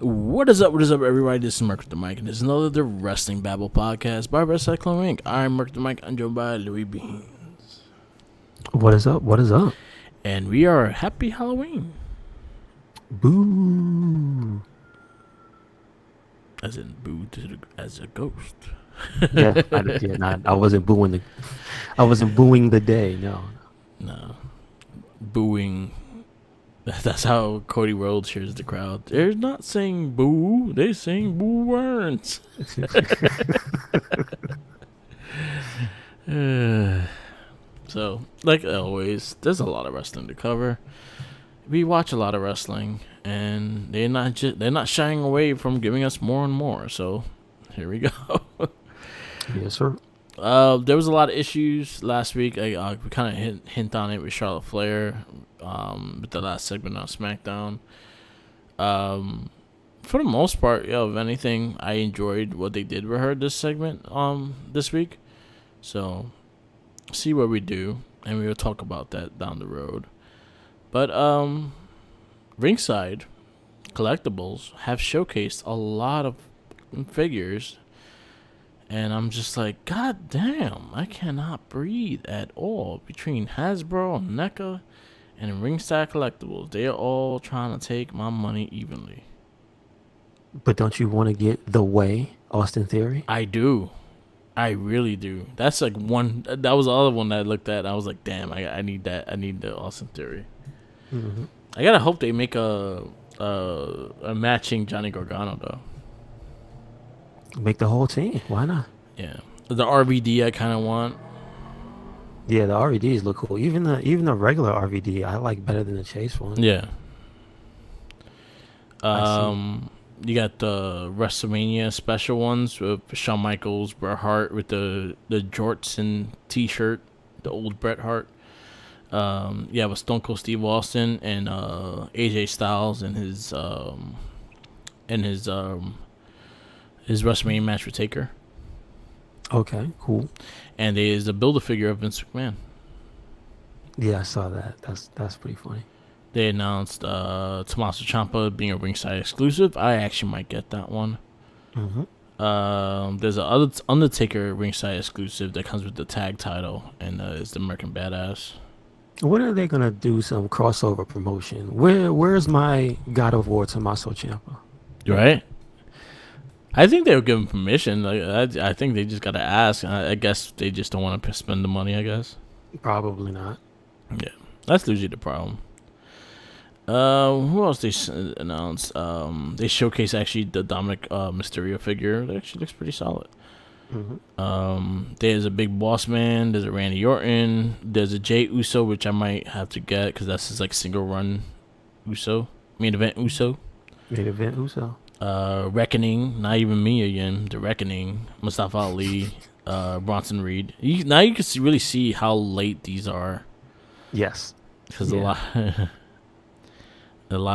What is up, everybody? This is Merc with the Mic, and this is another The Wrestling Babble podcast by Wrestling Inc. I'm Merc with the Mic, I'm joined by Louis Beans. What is up? What is up? And we are happy Halloween. Boo. As in, boo as a ghost. I wasn't booing the day. No. Booing. That's how Cody Rhodes hears the crowd. They're not saying boo, they're saying boo words. So, like always, there's a lot of wrestling to cover. We watch a lot of wrestling, and they're not shying away from giving us more and more. So, here we go. Yes, sir. There was a lot of issues last week. We kind of hint on it with Charlotte Flair, with the last segment on SmackDown. For the most part, if anything, I enjoyed what they did with her this segment, this week. So, see what we do, and we will talk about that down the road. But Ringside Collectibles have showcased a lot of figures. And I'm just like, God damn, I cannot breathe at all. Between Hasbro, NECA, and Ringside Collectibles, they are all trying to take my money evenly. But don't you want to get the way, Austin Theory? I do. I really do. That's like one. That was the other one that I looked at. I was like, damn, I need that. I need the Austin Theory. Mm-hmm. I gotta hope they make a matching Johnny Gargano though. Make the whole team. Why not? Yeah, the RVD I kind of want. Yeah, the RVDs look cool. Even the regular RVD I like better than the Chase one. Yeah. You got the WrestleMania special ones with Shawn Michaels, Bret Hart with the jorts and T-shirt, the old Bret Hart. Yeah, with Stone Cold Steve Austin and AJ Styles and his WrestleMania match with Taker. Okay, cool. And there's a Build-A-Figure of Vince McMahon. Yeah, I saw that. That's pretty funny. They announced Tommaso Champa being a ringside exclusive. I actually might get that one. Mm-hmm. There's a other Undertaker ringside exclusive that comes with the tag title, and it's the American Badass. When are they gonna do some crossover promotion? Where's my God of War Tommaso Champa? Right. I think they would give him permission. Like, I think they just gotta ask. I guess they just don't want to spend the money. I guess. Probably not. Yeah, that's usually the problem. Who else they announced? They showcase actually the Dominic Mysterio figure. That actually looks pretty solid. Mm-hmm. There's a Big Boss Man. There's a Randy Orton. There's a Jey Uso, which I might have to get because that's his like single run Uso, main event Uso. Main event Uso. Reckoning, not even me again. The Reckoning, Mustafa Ali, Bronson Reed. Now you can really see how late these are. Yes, because a lot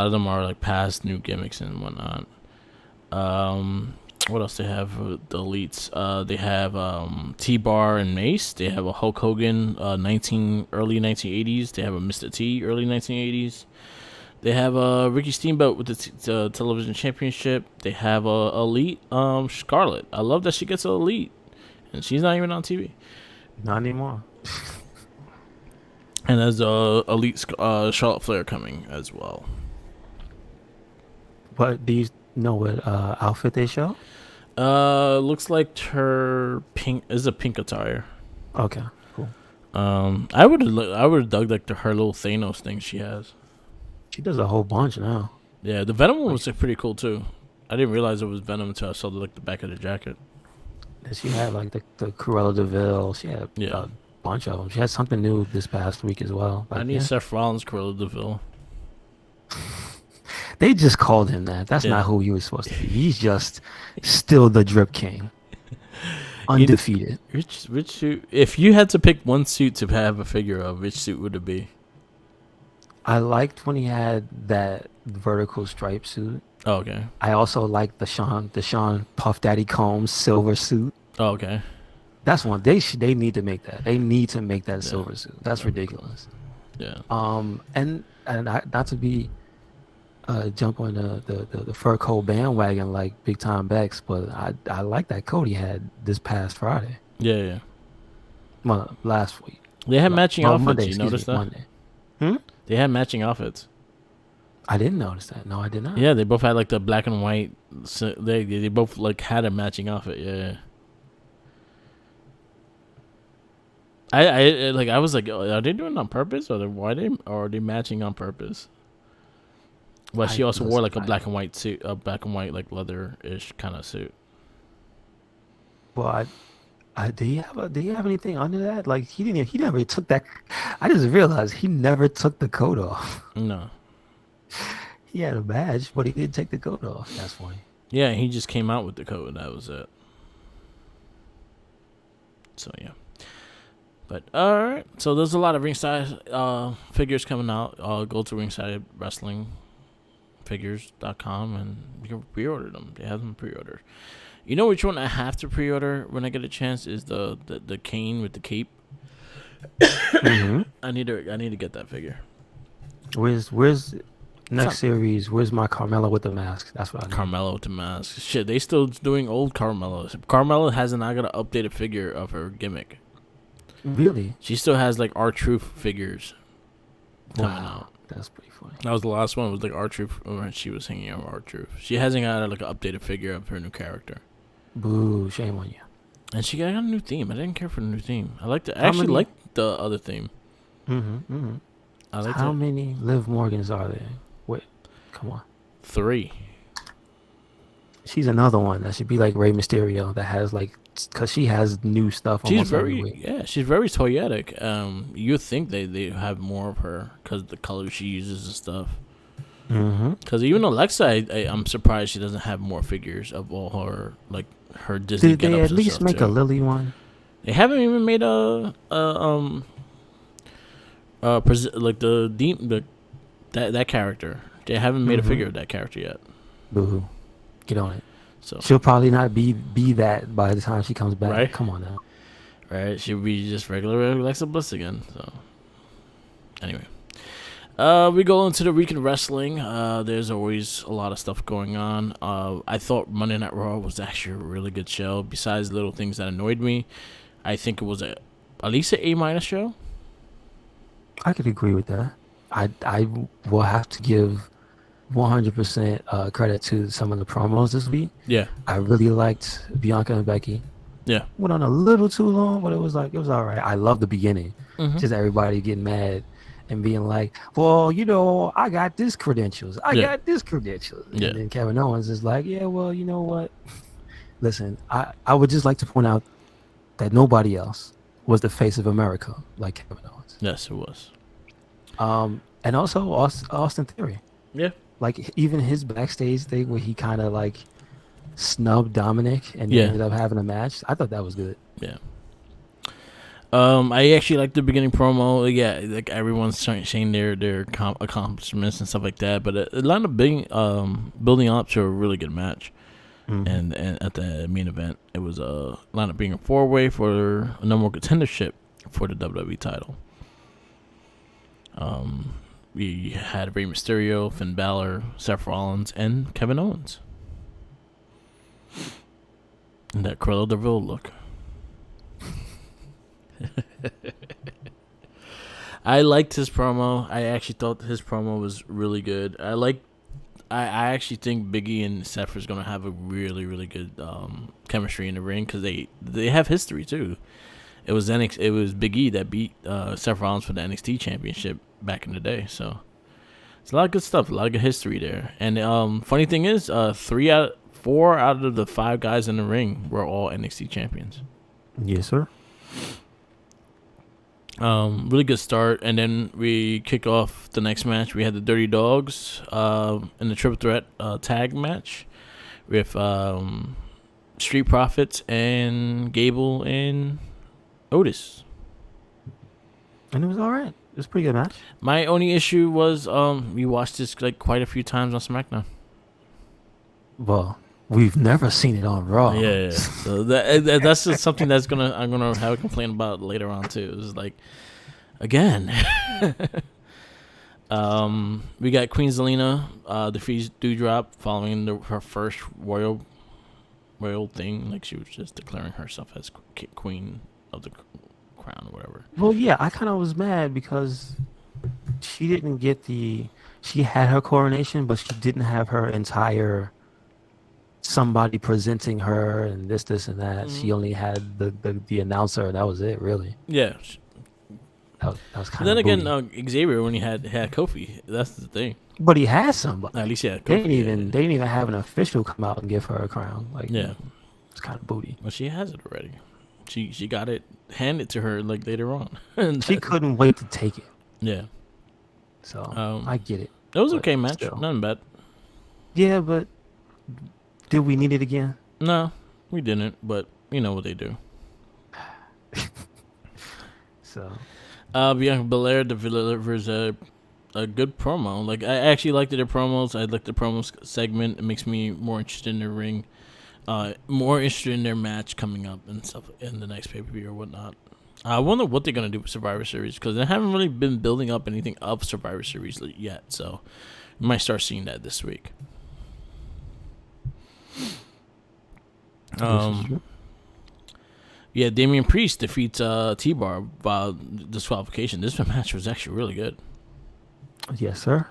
of them are like past new gimmicks and whatnot. What else they have? The elites. They have T-Bar and Mace. They have a Hulk Hogan, early 1980s. They have a Mr. T, early 1980s. They have Ricky Steamboat with the television championship. They have elite Scarlett. I love that she gets an elite, and she's not even on TV. Not anymore. And there's elite Charlotte Flair coming as well. What do you know? What outfit they show? Looks like her pink is a pink attire. Okay, cool. I would have dug like her little Thanos thing she has. She does a whole bunch now. Yeah, the Venom one was like, pretty cool too. I didn't realize it was Venom until I saw the back of the jacket. She had like the Cruella de Vil. She had a bunch of them. She had something new this past week as well. I need Seth Rollins Cruella de Vil. They just called him that. That's not who he was supposed to be. He's just still the Drip King. Undefeated. Which suit? If you had to pick one suit to have a figure of, which suit would it be? I liked when he had that vertical stripe suit. Oh, okay. I also liked the Sean Puff Daddy Combs silver suit. Oh, okay. That's one. They need to make that. They need to make that silver suit. That's ridiculous. Yeah. And not to be jump on the fur coat bandwagon like big time Bex, but I like that coat he had this past Friday. Yeah. Well, last week. They had matching outfits. Monday, You noticed that? Monday. They had matching outfits. I didn't notice that. No, I did not. Yeah, they both had like the black and white. So they both like had a matching outfit. Yeah. I was like, are they doing it on purpose, or are they matching on purpose? Well, she also wore like a black and white suit, a black and white like leather-ish kind of suit. Well, do you have anything under that? Like he never took that. I just realized he never took the coat off. No. He had a badge, but he didn't take the coat off. That's funny. Yeah, he just came out with the coat, and that was it. So yeah. But all right, so there's a lot of ringside figures coming out. Go to Ringside Wrestling Figures.com and you can pre-order them. They have them pre-ordered. You know which one I have to pre-order when I get a chance is the Kane with the cape. Mm-hmm. I need to get that figure. Where's next series? Where's my Carmelo with the mask? That's what I need. Carmelo with the mask. Shit, they still doing old Carmelo. Carmelo hasn't got an updated figure of her gimmick. Really? She still has like R-Truth figures coming out. That's pretty funny. That was the last one. Was like R-Truth when she was hanging out with R-Truth. She hasn't got like an updated figure of her new character. Boo! Shame on you. And she got a new theme. I didn't care for the new theme. I actually liked the other theme. How many Liv Morgans are there? Wait, come on. 3. She's another one that should be like Rey Mysterio that has like, because she has new stuff almost every week. Yeah, she's very toyetic. You think they have more of her because the colors she uses and stuff. Because even Alexa, I'm surprised she doesn't have more figures of all her like her Disney. Did they at least make a Lily one? They haven't even made like that character. They haven't made a figure of that character yet. Boo-hoo. Get on it. So she'll probably not be that by the time she comes back. Right? Come on now. Right? She'll be just regular Alexa Bliss again. So anyway. We go into the week in wrestling. There's always a lot of stuff going on. I thought Monday Night Raw was actually a really good show. Besides little things that annoyed me, I think it was at least an A- show. I could agree with that. I will have to give 100% credit to some of the promos this week. Yeah. I really liked Bianca and Becky. Yeah. Went on a little too long, but it was all right. I love the beginning. Just everybody getting mad and being like, well, I got this credentials. I got this credentials. Yeah. And then Kevin Owens is like, yeah, well, you know what? Listen, I would just like to point out that nobody else was the face of America like Kevin Owens. Yes, it was. And also Austin Theory. Yeah. Like even his backstage thing where he kind of like snubbed Dominic and ended up having a match. I thought that was good. Yeah. I actually liked the beginning promo. Yeah, like everyone's saying their accomplishments and stuff like that. But it lined up building up to a really good match. And at the main event, it was lined up being a 4-way for a number one contendership for the WWE title. We had Rey Mysterio, Finn Balor, Seth Rollins, and Kevin Owens. And that Cruella de Vil look. I liked his promo. I actually thought his promo was really good. I actually think Big E and Seth is going to have a really, really good chemistry in the ring because they have history too. It was Big E that beat Seth Rollins for the NXT Championship back in the day. So it's a lot of good stuff, a lot of good history there. And funny thing is, 4 out of the 5 guys in the ring were all NXT champions. Yes, sir. Really good start, and then we kick off the next match. We had the Dirty Dogs in the Triple Threat tag match with Street Profits and Gable and Otis. And it was all right. It was a pretty good match. My only issue was we watched this like quite a few times on SmackDown. Well, we've never seen it on Raw. Yeah. So that's just something I'm gonna have a complaint about later on too. It's like, again, We got Queen Zelina defeats Dewdrop following her first royal thing. Like, she was just declaring herself as queen of the crown or whatever. Well, yeah, I kind of was mad because she didn't get she had her coronation, but she didn't have her entire somebody presenting her and this and that. She only had the announcer, and that was it, really. Yeah. That was kind Then of again, Xavier, when he had Kofi, that's the thing. But he has somebody. At least he had Kofi. They didn't even have an official come out and give her a crown. Like, yeah, it's kind of booty. Well, she has it already. She got it handed to her like later on. And she couldn't wait to take it. Yeah. So I get it. It was okay match. Still. Nothing bad. Yeah, but did we need it again? No, we didn't. But you know what they do. So. Bianca Belair delivers a good promo. Like, I actually liked their promos. I liked the promo segment. It makes me more interested in the ring, more interested in their match coming up and stuff in the next pay-per-view or whatnot. I wonder what they're gonna do with Survivor Series, because they haven't really been building up anything of Survivor Series yet. So we might start seeing that this week. Yeah, Damian Priest defeats T-Bar by disqualification. This match was actually really good. Yes, sir.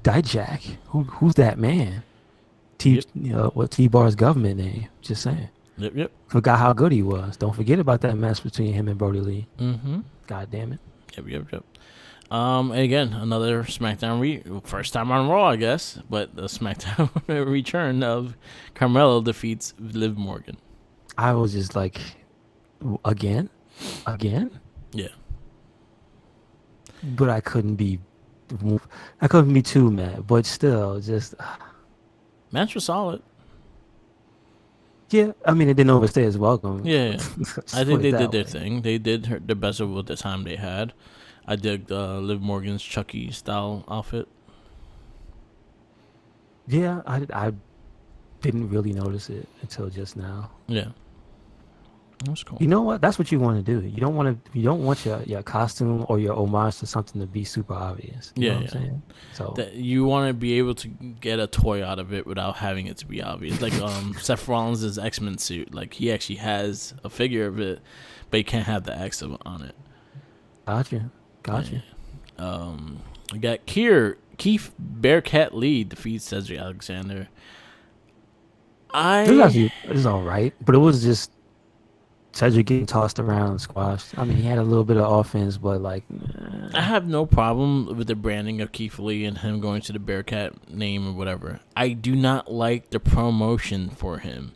Dijak. Who's that man? You know, what T-Bar's government name? Just saying. Yep. Forgot how good he was. Don't forget about that match between him and Brody Lee. Mm-hmm. God damn it. Yep. And again, another SmackDown first time on Raw, I guess, but the SmackDown return of Carmella defeats Liv Morgan. I was just like, again? Yeah. But I couldn't be too mad, but still, just... Match was solid. Yeah, I mean, it didn't overstay its welcome. Yeah. I think they did their thing. They did the best of what the time they had. I dig Liv Morgan's Chucky style outfit. Yeah, I didn't really notice it until just now. Yeah. That was cool. You know what? That's what you want to do. You don't want your costume or your homage to something to be super obvious. You know what I'm saying? So you want to be able to get a toy out of it without having it to be obvious. Like Seth Rollins' X-Men suit. Like, he actually has a figure of it, but he can't have the X on it. Gotcha. Yeah. We got Keith Bearcat Lee defeats Cedric Alexander. It was all right, but it was just Cedric getting tossed around, squashed. I mean, he had a little bit of offense, but like... I have no problem with the branding of Keith Lee and him going to the Bearcat name or whatever. I do not like the promotion for him.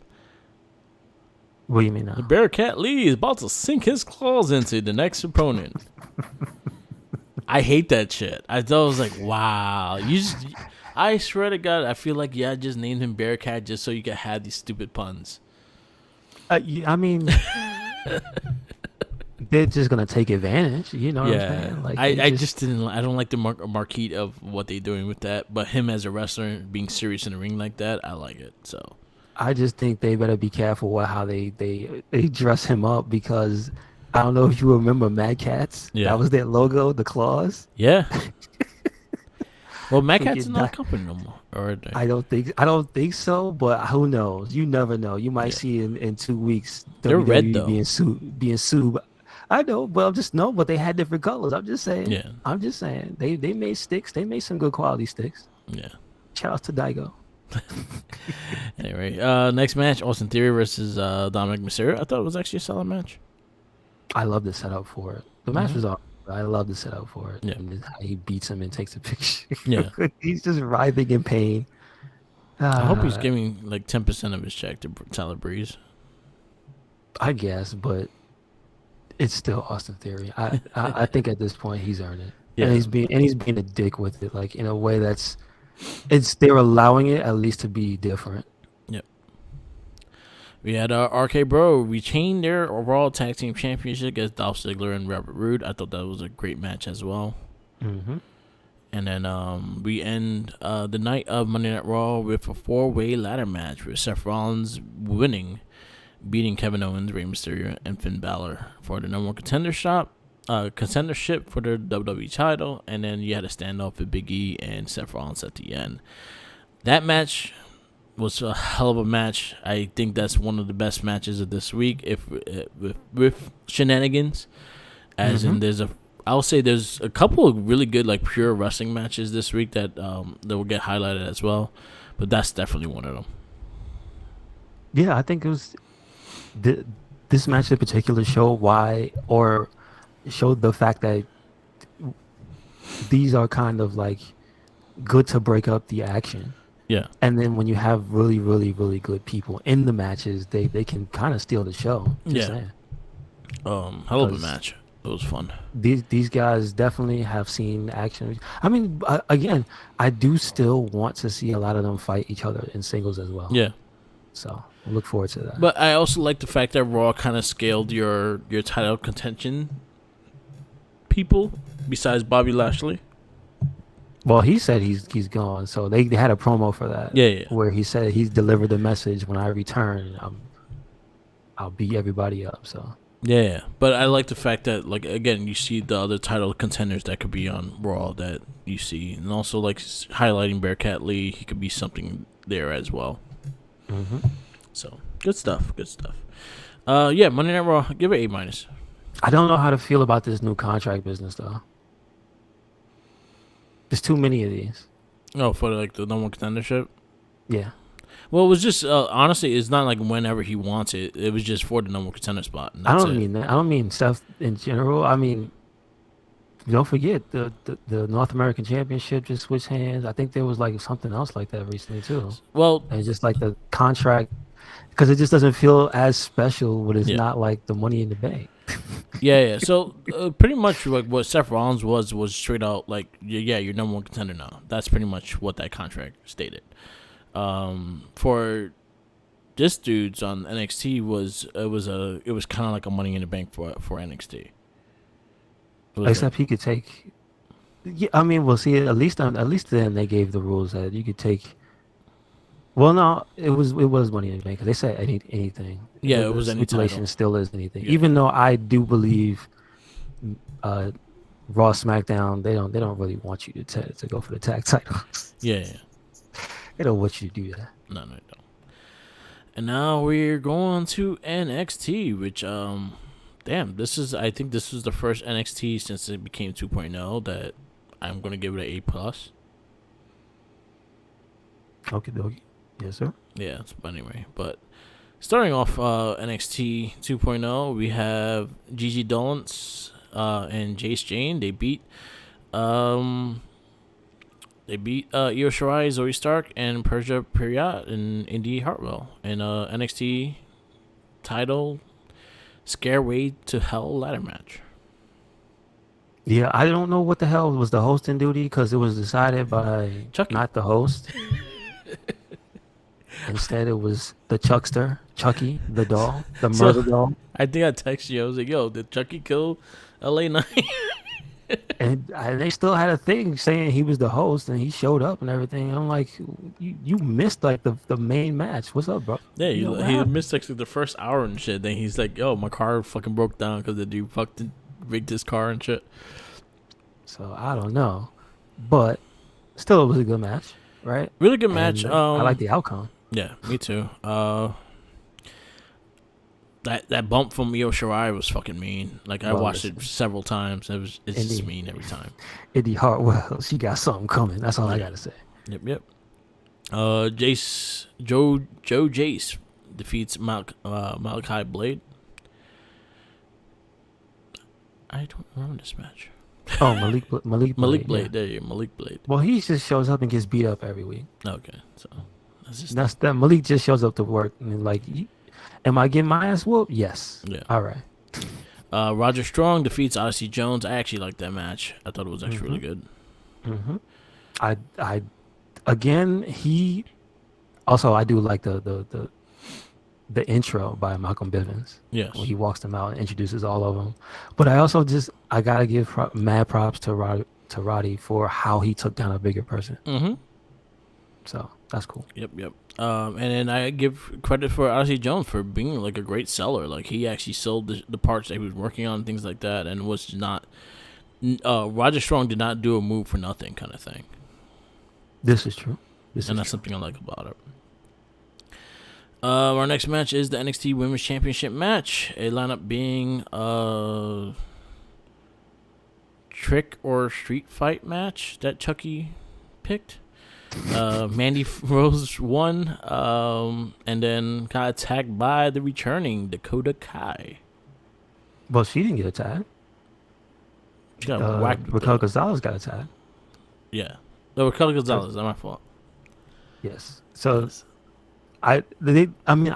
What do you mean now? The Bearcat Lee is about to sink his claws into the next opponent. I hate that shit. I thought it was like, wow. I swear to God, I feel like, I just named him Bearcat just so you could have these stupid puns. I mean, they're just gonna take advantage. You know what I'm saying? Like, I just didn't. I don't like the marquee of what they're doing with that. But him as a wrestler being serious in the ring like that, I like it. So I just think they better be careful with how they dress him up, because I don't know if you remember Mad Cats. Yeah, that was their logo, the claws. Yeah. Well, Mad Cat's is not a company no more. Or I don't think so, but who knows? You never know. You might see in 2 weeks they're WWE red though. being sued. I know, but but they had different colors. I'm just saying. Yeah. I'm just saying. They made sticks. They made some good quality sticks. Yeah. Shout out to Daigo. Anyway, next match, Austin Theory versus Dominic Mysterio. I thought it was actually a solid match. I love the setup for it. The match was awesome. I love the setup for it. Yeah. And how he beats him and takes a picture. Yeah. He's just writhing in pain. I hope he's giving like 10% of his check to Tyler Breeze. I guess, but it's still Austin Theory. I think at this point he's earned it. Yeah. And he's being a dick with it, like in a way they're allowing it at least to be different. Yep. We had RK Bro retain their Raw Tag Team Championship against Dolph Ziggler and Robert Roode. I thought that was a great match as well. Mm-hmm. And then we end the night of Monday Night Raw with a 4-way ladder match with Seth Rollins beating Kevin Owens, Rey Mysterio, and Finn Balor for the #1 contender shot. contendership for the WWE title, and then you had a standoff with Big E and Seth Rollins at the end. That match was a hell of a match. I think that's one of the best matches of this week, if with shenanigans. As in, I'll say there's a couple of really good like pure wrestling matches this week that will get highlighted as well, but that's definitely one of them. Yeah, I think it was this match in particular showed the fact that these are kind of like good to break up the action. Yeah. And then when you have really, really, really good people in the matches, they can kind of steal the show. Just saying. Hell of a match. It was fun. These guys definitely have seen action. I mean, again, I do still want to see a lot of them fight each other in singles as well. Yeah. So I look forward to that. But I also like the fact that Raw kind of scaled your title contention people besides Bobby Lashley. Well, he said he's gone, so they had a promo for that. Yeah. Where he said he's delivered the message, when I return, I'll beat everybody up. So yeah, but I like the fact that, like, again, you see the other title contenders that could be on Raw that you see, and also like highlighting Bearcat Lee, he could be something there as well. So good stuff. Yeah, Monday Night Raw, give it A-. I don't know how to feel about this new contract business though. There's too many of these. Oh, for like the number one contendership? Yeah. Well, it was just honestly, it's not like whenever he wants it. It was just for the number one contender spot. I don't mean that. I don't mean stuff in general. I mean, don't forget the North American Championship just switched hands. I think there was like something else like that recently too. Well, and just like the contract, because it just doesn't feel as special when it's not like the Money in the Bank. Yeah. So pretty much like what Seth Rollins was straight out like, yeah, you're number one contender now. That's pretty much what that contract stated. For this dude's on NXT it was kind of like a Money in the Bank for NXT. Except he could take. Yeah, I mean, we'll see. At least then they gave the rules that you could take. Well, no, it was Money in the Bank. They said anything. Yeah, it was any title. Still is anything. Yeah. Even though I do believe, Raw, SmackDown, they don't really want you to go for the tag title. Yeah. They don't want you to do that. No, they don't. And now we're going to NXT, which I think this is the first NXT since it became 2.0 that I'm gonna give it an A+. Okay. Yes, sir. Yeah, but starting off NXT 2.0, we have Gigi Dolan's and Jace Jane. They beat Io Shirai, Zoe Stark, and Persia Pirotte and Indy Hartwell in NXT title Scareway to Hell ladder match. Yeah, I don't know what the hell was the hosting duty because it was decided by Chucky. Not the host. Instead, it was the Chuckster, Chucky, the doll, the murder doll. I think I texted you. I was like, yo, did Chucky kill LA Knight? and they still had a thing saying he was the host and he showed up and everything. I'm like, you missed like the main match. What's up, bro? Yeah, he missed like the first hour and shit. Then he's like, yo, my car fucking broke down because the dude fucking rigged his car and shit. So I don't know. But still, it was a good match, right? Really good match. I like the outcome. Yeah, me too. That bump from Io Shirai was fucking mean. Like I watched it several times. It's just mean every time. Indy Hartwell, she got something coming. That's all I gotta say. Yep. Joe Jace defeats Malachi Blade. I don't remember this match. Oh, Malik Blade. Yeah. There you go, Malik Blade. Well, he just shows up and gets beat up every week. Okay, so that's that. Malik just shows up to work and like, am I getting my ass whooped? Yes. Yeah. All right. Roger Strong defeats Odyssey Jones. I actually liked that match. I thought it was actually really good. I again, I do like the intro by Malcolm Bivens. Yes. When he walks them out and introduces all of them. But I also I gotta give mad props to Roddy for how he took down a bigger person. So that's cool. Yep. And then I give credit for Odyssey Jones for being like a great seller. Like he actually sold the parts that he was working on, things like that, and was not. Roger Strong did not do a move for nothing, kind of thing. This is true. And that's something I like about it. Our next match is the NXT Women's Championship match. A lineup being trick or street fight match that Chucky picked. Mandy Rose won, and then got attacked by the returning Dakota Kai. Well, she didn't get attacked. She got whacked. Raquel Gonzalez got attacked. Yeah. No, Raquel Gonzalez. That's my fault. Yes. So, I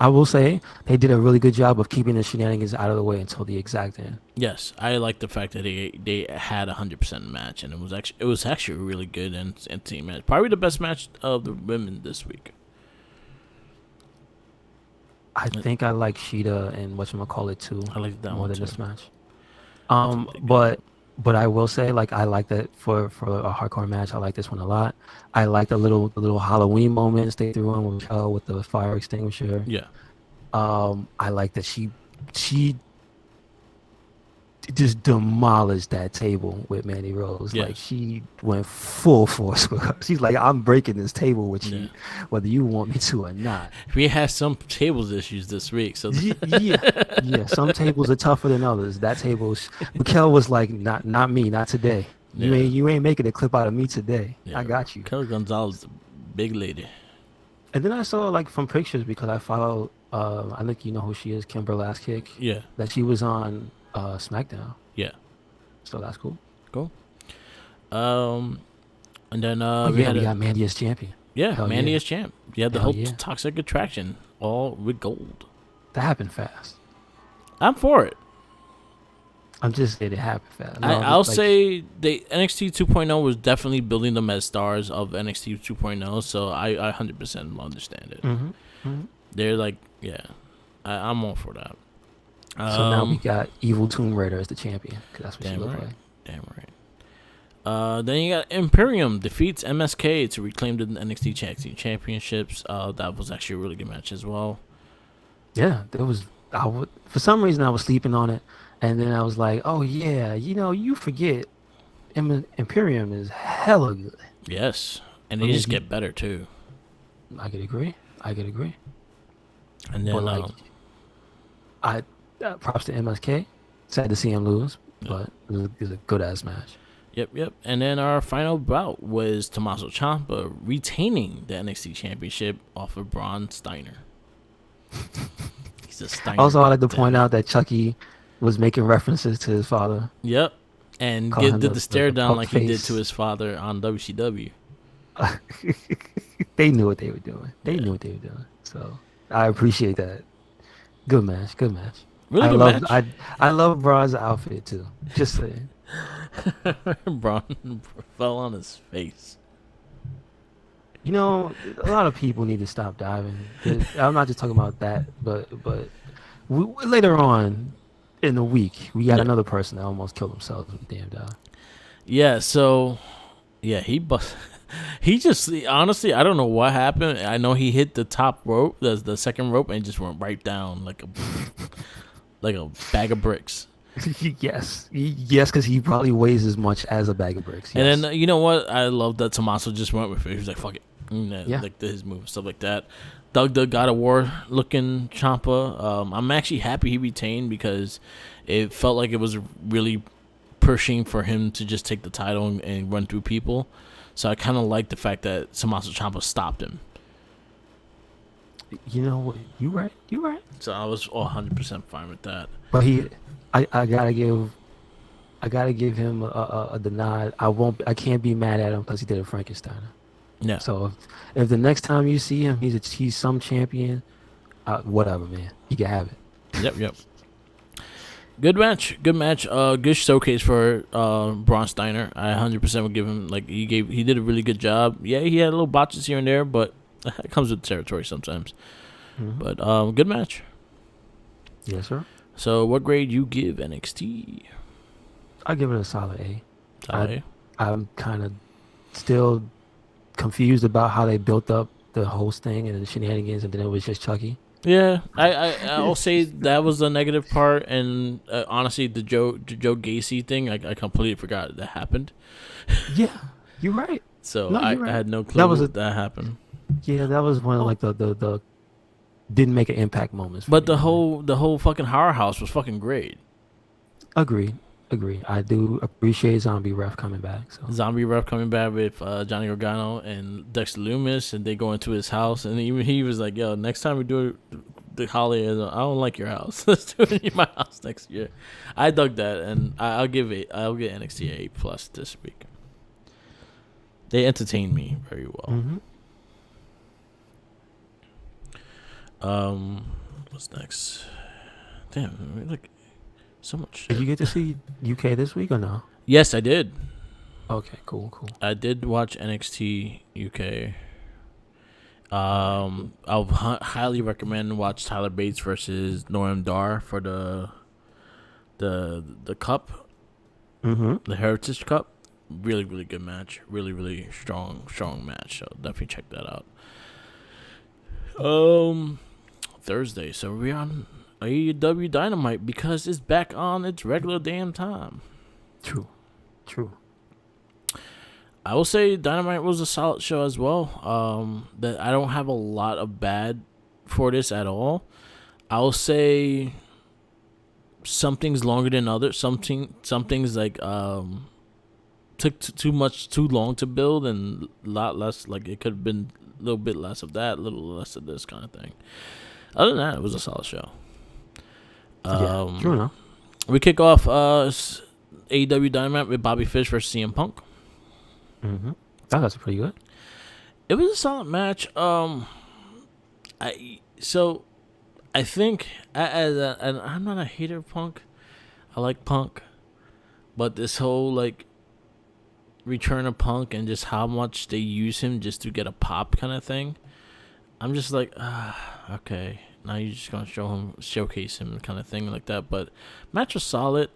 will say they did a really good job of keeping the shenanigans out of the way until the exact end. Yes, I like the fact that they had 100% match, and it was actually a really good and team match. Probably the best match of the women this week. I think I like Sheeta and whatchamacallit too. I like that more one than too. this match. But I will say, like, I like that for a hardcore match. I like this one a lot. I like the little Halloween moments they threw in with Raquel with the fire extinguisher. Yeah. I like that she just demolished that table with Mandy Rose. Yes. Like, she went full force with her. She's like, I'm breaking this table with you, whether you want me to or not. We had some tables issues this week, so yeah. Some tables are tougher than others. That table, Raquel was like, not me, not today. You ain't making a clip out of me today. Yeah. I got you. Kelly Gonzalez, the big lady. And then I saw, like, from pictures, because I follow, I think you know who she is, Kimber Last Kick. Yeah. That she was on SmackDown. Yeah. So that's cool. Cool. And then we got Mandy as champion. Yeah, Hell Mandy yeah. as champ. You had the whole Toxic Attraction, all with gold. That happened fast. I'm for it. I'm just saying it happened fast. I'll say NXT 2.0 was definitely building them as stars of NXT 2.0, so I 100% understand it. Mm-hmm. They're like, I'm all for that. So now we got Evil Tomb Raider as the champion, because that's what she looked like. Damn right. Then you got Imperium defeats MSK to reclaim the NXT Tag Team Championships. That was actually a really good match as well. Yeah, there was. For some reason I was sleeping on it, and then I was like, oh yeah, you forget Imperium is hella good. Yes, and they just get better too. I could agree. And then props to MSK. Sad to see him lose, but it was a good ass match. Yep. And then our final bout was Tommaso Ciampa retaining the NXT Championship off of Braun Steiner. He's a Steiner. Also, I like to point out that Chucky was making references to his father. Yep. And did the stare down like he did to his father on WCW. They knew what they were doing. So I appreciate that. Good match. Really good match. I love Braun's outfit too. Just saying. Braun fell on his face. A lot of people need to stop diving. I'm not just talking about that, but later on in the week, we got another person that almost killed themselves with a damn dive. Yeah, so he just honestly, I don't know what happened. I know he hit the top rope, the second rope, and just went right down like a bag of bricks. Yes, because he probably weighs as much as a bag of bricks. Yes. And then you know what? I love that Tommaso just went with it. He was like, "Fuck it," like his move, stuff like that. Doug the God of War looking Ciampa. I'm actually happy he retained because it felt like it was really pushing for him to just take the title and run through people. So I kind of like the fact that Tommaso Ciampa stopped him. You know what? You right. So I was 100% fine with that. But I gotta give him a nod. I can't be mad at him because he did a Frankensteiner. Yeah. So if the next time you see him, he's some champion, whatever, man. He can have it. Yep. Good match. Good showcase for Braun Steiner. I 100% would give him he did a really good job. Yeah, he had little botches here and there, but it comes with the territory sometimes. Mm-hmm. But good match. Yes, sir. So what grade you give NXT? I give it a solid A. Solid A. I'm kind of still confused about how they built up the host thing and the shenanigans, and then it was just Chucky. Yeah, I'll say that was the negative part, and honestly, the Joe Gacy thing, I completely forgot that happened. Yeah, you're right. So No, I you're right. had no clue That was that happened. yeah, that was one of like the didn't make an impact moments. For But me, the whole fucking horror house was fucking great. Agree. I do appreciate Zombie Ref coming back. So Zombie Rep coming back with Johnny Gargano and Dexter Loomis, and they go into his house, and even he was like, "Yo, next time we do the holiday, I don't like your house. Let's do it in my house next year." I dug that, and I'll give NXT a plus this week. They entertained me very well. What's next? Damn, like so much. Did you get to see UK this week or no? Yes, I did. Okay, cool. I did watch NXT UK. I'll highly recommend watch Tyler Bates versus Noam Dar for the cup, the Heritage Cup. Really, really good match. Really, really strong match. So definitely check that out. Thursday. So we're on AEW Dynamite because it's back on its regular damn time. True. I will say Dynamite was a solid show as well. That I don't have a lot of bad for this at all. I'll say some things longer than others. Some things like took too long to build, and a lot less. Like it could have been a little bit less of that, a little less of this kind of thing. Other than that, it was a solid show. Yeah, true enough. We kick off AEW Dynamite with Bobby Fish versus CM Punk. That was pretty good. It was a solid match. I think and I'm not a hater of Punk. I like Punk, but this whole like return of Punk and just how much they use him just to get a pop kind of thing, I'm just like, okay, now you're just gonna showcase him kind of thing like that. But match was solid.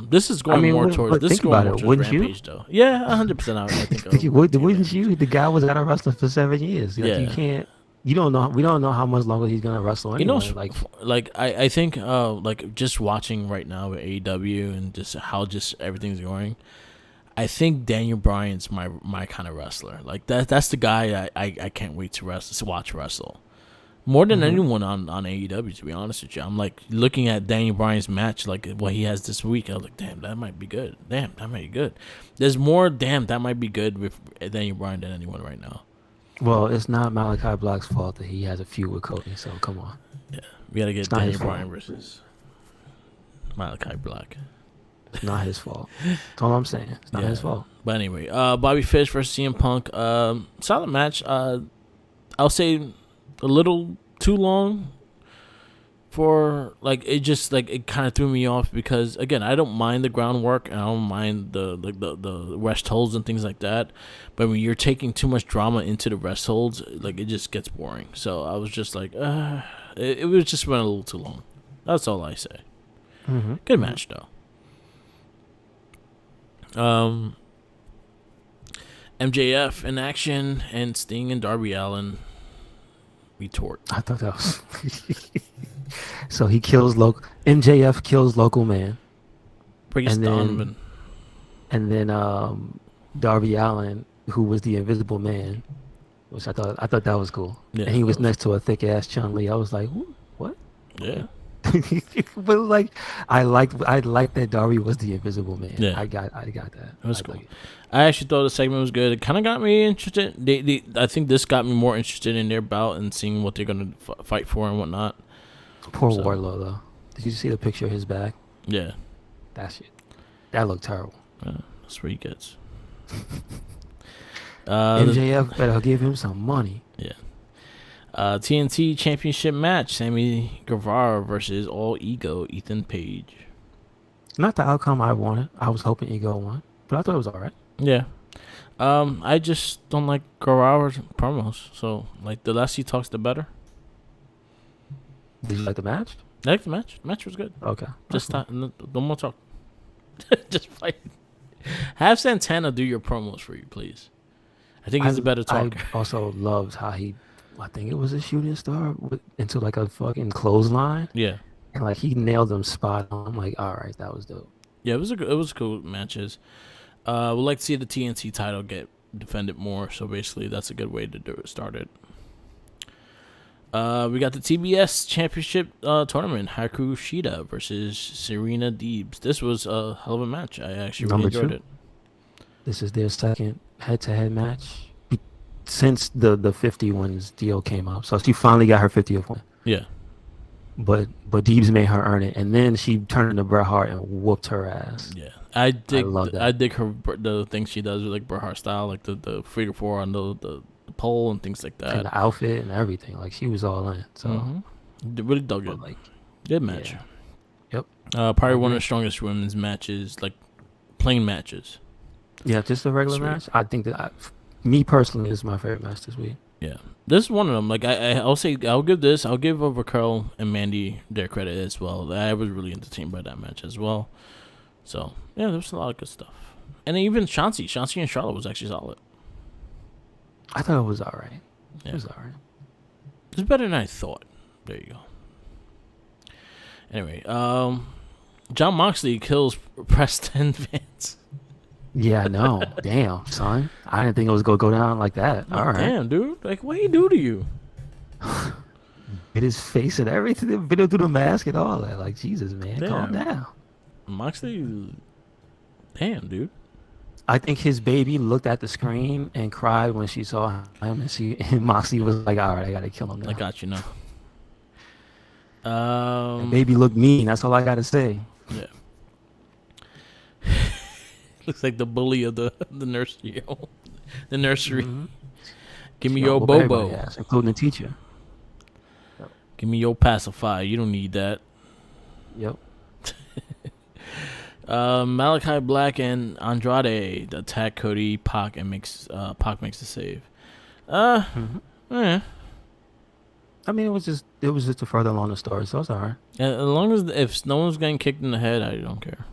This is going more towards Rampage though. Yeah, 100%. I think. Wouldn't you? The guy was out of wrestling for 7 years. Like, you can't. You don't know. We don't know how much longer he's gonna wrestle. Anyway. You know, I think like just watching right now with AEW and just how just everything's going. I think Daniel Bryan's my kind of wrestler. Like that's the guy I can't wait to watch wrestle. More than anyone on AEW, to be honest with you. I'm like looking at Daniel Bryan's match, like what he has this week. I was like, damn, that might be good. Damn, that might be good. There's more, damn, that might be good with Daniel Bryan than anyone right now. Well, it's not Malachi Black's fault that he has a feud with Cody, so come on. Yeah, we got to get Daniel Bryan versus Malachi Black. It's not his fault. That's all I'm saying. It's not his fault. But anyway, Bobby Fish versus CM Punk. Solid match. I'll say a little too long for like it just like it kind of threw me off because again I don't mind the groundwork and I don't mind the rest holds and things like that, but when you're taking too much drama into the rest holds, like it just gets boring. So I was just like it was just went a little too long. That's all I say. Good match though. MJF in action and Sting and Darby Allin retort. I thought that was so he kills MJF kills local man. Brings Donovan. And then Darby Allin, who was the Invisible Man, which I thought that was cool. Yeah, and he was next to a thick ass Chun-Li. I was like, what? Yeah. But like I liked that Darby was the Invisible Man. Yeah. I got that. It was cool. I actually thought the segment was good. It kind of got me interested. I think this got me more interested in their bout and seeing what they're gonna fight for and whatnot. Poor Wardlow though. Did you see the picture of his back? Yeah. That looked terrible. That's what he gets. MJF better give him some money. Yeah. TNT Championship match: Sammy Guevara versus All Ego Ethan Page. Not the outcome I wanted. I was hoping Ego won, but I thought it was all right. Yeah. I just don't like Guevara's promos. So, like, the less he talks, the better. Did you like the match? I liked the match. The match was good. Okay. Just no more talk. Just fight. Have Santana do your promos for you, please. I think he's a better I talker. also loved how I think it was a shooting star into like a fucking clothesline, Yeah. and like he nailed them spot on. I'm like, all right, that was dope. Yeah, it was cool matches. We'd like to see the TNT title get defended more. So basically, that's a good way to start it. We got the TBS Championship tournament. Haku Shida versus Serena Deebs. This was a hell of a match. I actually really enjoyed it. This is their second head-to-head match since the 50 wins deal came up. So she finally got her 50th win. Yeah. But Deebs made her earn it, and then she turned into Bret Hart and whooped her ass. Yeah, I love that. I dig her the things she does with like Bret Hart style, like the figure four on the pole and things like that, and the outfit and everything. Like she was all in. So really dug it. Like, good match. Yeah. Yep. Probably one of the strongest women's matches, like plain matches. Yeah, just a regular match. I think that me personally, this is my favorite match this week. Yeah, this is one of them. Like I'll say, I'll give Raquel and Mandy their credit as well. I was really entertained by that match as well. So yeah, there was a lot of good stuff. And even Shansi and Charlotte was actually solid. I thought it was all right. Yeah. It was all right. It was better than I thought. There you go. Anyway, John Moxley kills Preston Vance. Yeah, no. Damn, son. I didn't think it was going to go down like that. All right. Damn, dude. Like, what he do to you? Bit his face and everything. Bit him through the mask and all that. Like, Jesus, man. Damn. Calm down. Moxley. Damn, dude. I think his baby looked at the screen and cried when she saw him. And Moxley was like, all right, I got to kill him now. I got you now. The baby looked mean. That's all I got to say. Yeah. Looks like the bully of the nursery. The nursery. Mm-hmm. Give me your Bobo. Has, including the teacher. Yep. Give me your pacifier. You don't need that. Yep. Malachi Black and Andrade attack Cody. Pac makes the save. Yeah. I mean, it was just to further along the story, so it's alright. As long as if no one's getting kicked in the head, I don't care.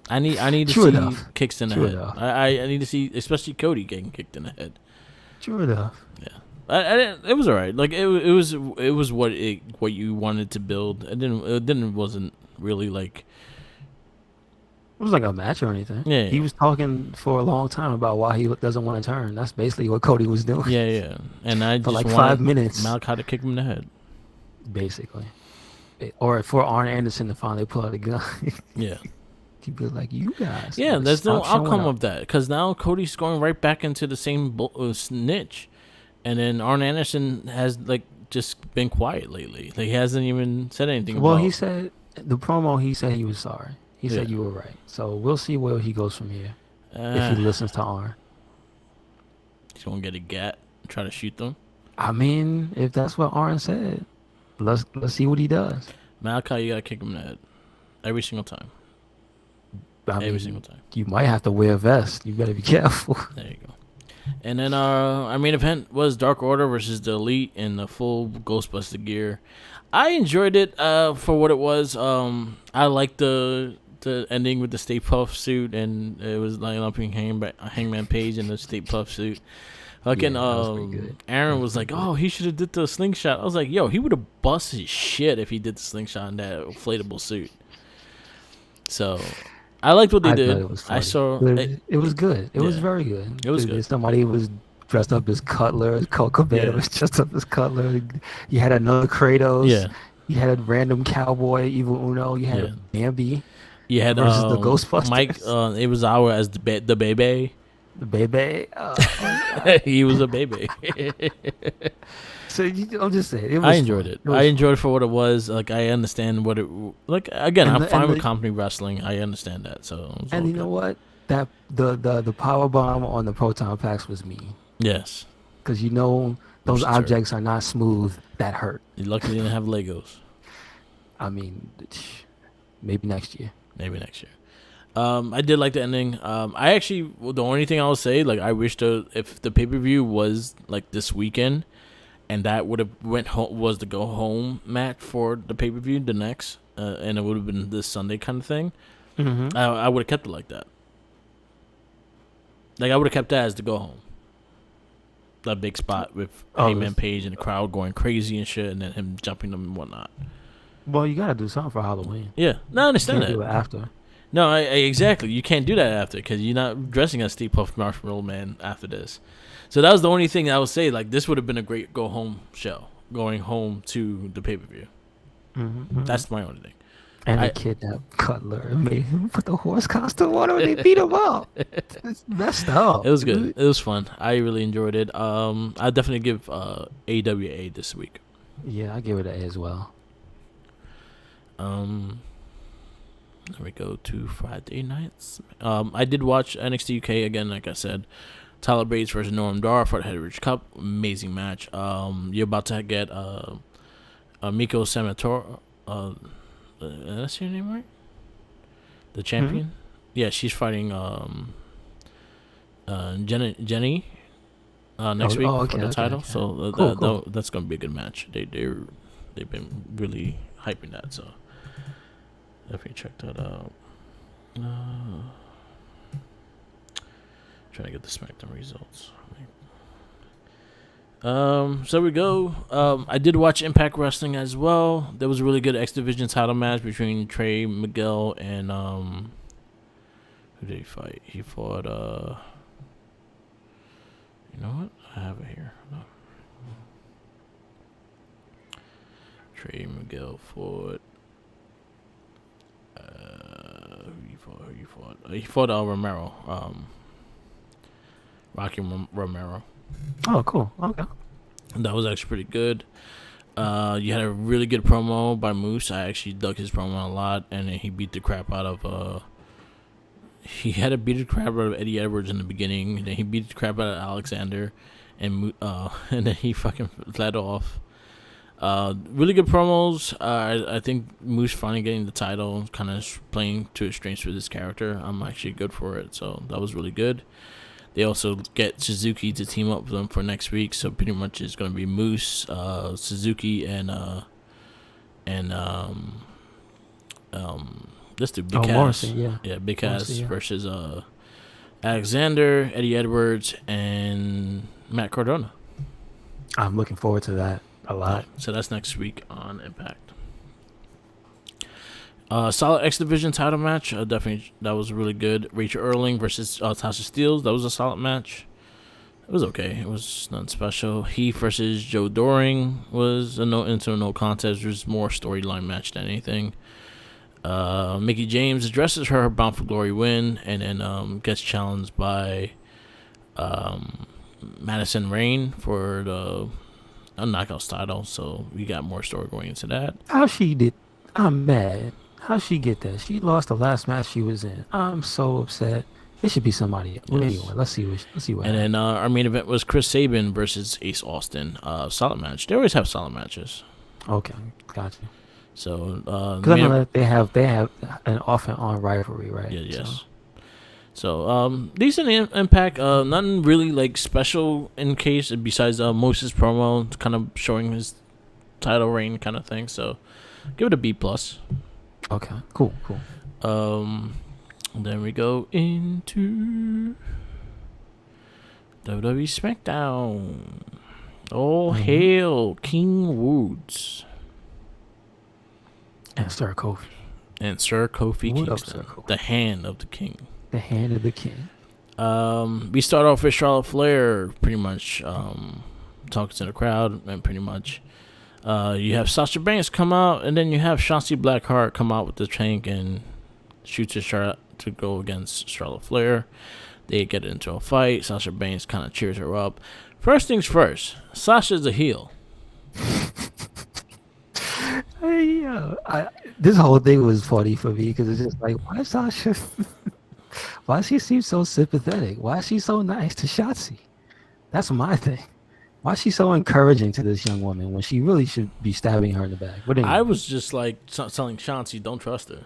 I need to see kicks in the head. I need to see, especially Cody getting kicked in the head. True enough. Yeah, it was alright. Like it was what you wanted to build. It wasn't really like. It was like a match or anything. Yeah. He was talking for a long time about why he doesn't want to turn. That's basically what Cody was doing. Yeah. And I for just like 5 minutes. Malachi to kick him in the head. Basically. Or for Arn Anderson to finally pull out a gun. Yeah. He'd be like, you guys. Yeah, there's no outcome of that. Because now Cody's going right back into the same niche. And then Arn Anderson has like just been quiet lately. Like, he hasn't even said anything Well, about he said, the promo, he said he was sorry. He said you were right. So we'll see where he goes from here. If he listens to Arn. He's going to get a gat and try to shoot them. I mean, if that's what Arn said, let's see what he does. Malachi, you got to kick him in the head. Every single time. Every single time. You might have to wear a vest. You better be careful. There you go. And then our main event was Dark Order versus the Elite in the full Ghostbuster gear. I enjoyed it for what it was. I liked the ending with the Stay Puft suit, and it was lining up in Hangman Page in the Stay Puft suit. Fucking Aaron was like, "Oh, he should have did the slingshot." I was like, "Yo, he would have busted his shit if he did the slingshot in that inflatable suit." So I liked what they did. I saw it was good. It was very good. It was good. Somebody was dressed up as Cutler. Colt Cabana was dressed up as Cutler. You had another Kratos. Yeah. You had a random cowboy, Evil Uno. You had a Bambi. You had versus the Ghostbusters. Mike Iwasawa as the baby. The baby. He was a baby. So I'm just saying. I enjoyed it. I enjoyed it for what it was. Like, I understand what it like. Again, I'm fine with company wrestling. I understand that. So and you know what? That the power bomb on the proton packs was me. Yes. Because those objects are not smooth. That hurt. You're lucky you didn't have Legos. I mean, maybe next year. I did like the ending. I actually, the only thing I'll say, like, I wish if the pay-per-view was like this weekend, and that would have was the go home match for the pay-per-view, the next, and it would have been this Sunday kind of thing. Mm-hmm. I would have kept it like that. Like I would have kept that as the go home. That big spot with Hangman Page and the crowd going crazy and shit, and then him jumping them and whatnot. Well, you gotta do something for Halloween. Yeah, no, I understand You can't that. do it after. No, exactly. You can't do that after because you're not dressing as Steve Puft Marshmallow Man after this. So that was the only thing I would say. Like this would have been a great go home show, going home to the pay per view. That's my only thing. And they kidnapped Cutler and made him put the horse costume on him and they beat him up. It's messed up. It was good. It was fun. I really enjoyed it. I definitely give AWA this week. Yeah, I give it an A as well. Then we go to Friday nights. I did watch NXT UK again, like I said. Tyler Bates versus Noam Dar for the Heritage Cup. Amazing match. You're about to get Miko Samatoro. That's your name, right? The champion? Yeah, she's fighting Jenny next week for the title. Okay. So cool. That's going to be a good match. They've been really hyping that, so definitely check that out. Trying to get the SmackDown results. So we go. I did watch Impact Wrestling as well. There was a really good X Division title match between Trey Miguel and who did he fight? He fought you know what? I have it here. Trey Miguel fought who he fought? He fought Romero. Rocky Romero. Oh, cool. Okay. That was actually pretty good. You had a really good promo by Moose. I actually dug his promo a lot, and then he beat the crap out of. He had to beat the crap out of Eddie Edwards in the beginning. Then he beat the crap out of Alexander, and then he fucking fled off. Really good promos. I think Moose finally getting the title, kind of playing to his strengths with his character. I'm actually good for it, so that was really good. They also get Suzuki to team up with them for next week, so pretty much it's going to be Moose, Suzuki, and let's do Big Cass. Morrison, yeah, Big Cass versus Alexander, Eddie Edwards, and Matt Cardona. I'm looking forward to that a lot. So that's next week on Impact. Solid X Division title match. Definitely, that was really good. Rachel Erling versus Tasha Steelz. That was a solid match. It was okay. It was nothing special. Heath versus Joe Doring was a no contest. It was more storyline match than anything. Mickie James addresses her Bound for Glory win, and then gets challenged by Madison Rayne for the Knockouts title. So we got more story going into that. How she did? I'm mad. How'd she get that? She lost the last match she was in. I'm so upset. It should be somebody else. Yes. Anyway, let's see what. And then our main event was Chris Saban versus Ace Austin. Solid match. They always have solid matches. Okay, gotcha. So because I know that they have an off and on rivalry, right? Yeah, yes. So decent Impact. Nothing really like special in case besides Moses promo, kind of showing his title reign kind of thing. So give it a B+. Okay, cool. Then we go into WWE SmackDown. Oh, hail King Woods. And Sir Kofi. Kingston. The hand of the king. The hand of the king. We start off with Charlotte Flair pretty much talking to the crowd, and pretty much you have Sasha Banks come out, and then you have Shotzi Blackheart come out with the tank and shoots at Charlotte to go against Charlotte Flair. They get into a fight. Sasha Banks kind of cheers her up. First things first, Sasha's a heel. This whole thing was funny for me because it's just like, why Sasha? Why she seems so sympathetic? Why is she so nice to Shotzi? That's my thing. Why is she so encouraging to this young woman when she really should be stabbing her in the back? But anyway, I was just like telling Shotzi, don't trust her.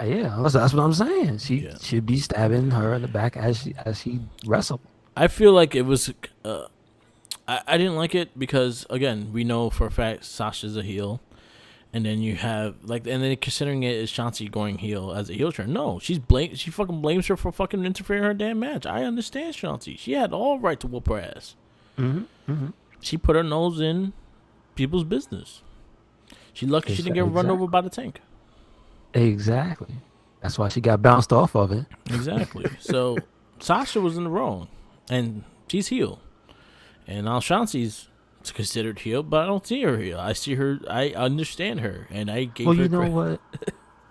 Yeah, that's what I'm saying. She should be stabbing her in the back as she wrestled. I feel like it was. I didn't like it because again we know for a fact Sasha's a heel, And then you have and then considering it is Shanti going heel as a heel turn. No, she fucking blames her for fucking interfering in her damn match. I understand Shanti. She had all right to whoop her ass. She put her nose in people's business. She lucky she didn't get run over by the tank. Exactly. That's why she got bounced off of it. Exactly. So Sasha was in the wrong, and she's heel, and now Shanti's considered heel, but I don't see her heel. I see her. I understand her, and I gave her. Well, you know what?